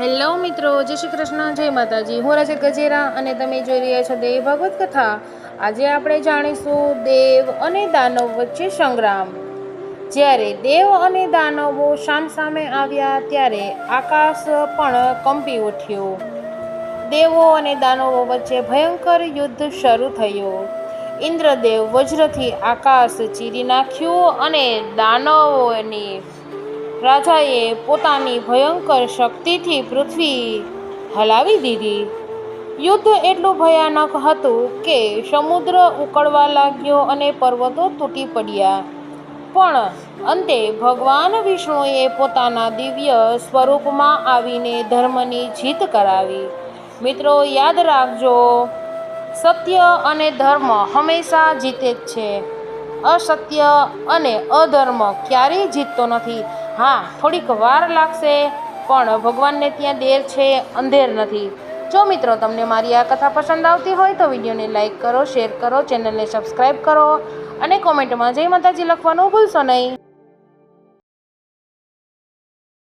Hello મિત્રો, જય શ્રી કૃષ્ણ, જય માતાજી। હું રજત ગજેરા અને તમે જોઈ રહ્યા છો દેવ ભગવત કથા। આજે આપણે જાણીશું દેવ અને દાનવ વચ્ચે સંગ્રામ। જ્યારે દેવ અને દાનવો સામસામે આવ્યા ત્યારે આકાશ પણ કંપી ઉઠ્યું। દેવો અને દાનવો વચ્ચે ભયંકર યુદ્ધ શરૂ થયું। ઇન્દ્રદેવ વજ્રથી આકાશ ચીરી નાખ્યું અને દાનવોની રાજાએ પોતાની ભયંકર શક્તિથી પૃથ્વી હલાવી દીધી। યુદ્ધ એટલું ભયાનક હતું કે સમુદ્ર ઉકળવા લાગ્યો અને પર્વતો તૂટી પડ્યા। પણ અંતે ભગવાન વિષ્ણુએ પોતાના દિવ્ય સ્વરૂપમાં આવીને ધર્મની જીત કરાવી। મિત્રો, યાદ રાખજો, સત્ય અને ધર્મ હંમેશા જીતે જ છે। અસત્ય અને અધર્મ ક્યારેય જીતતો નથી। હા, થોડીક વાર લાગશે, પણ ભગવાનને ત્યાં દેર છે, અંધેર નથી। જો મિત્રો તમને મારી આ કથા પસંદ આવતી હોય તો વિડીયોને લાઇક કરો, શેર કરો, ચેનલને સબસ્ક્રાઈબ કરો અને કોમેન્ટમાં જય માતાજી લખવાનું ભૂલશો નહીં।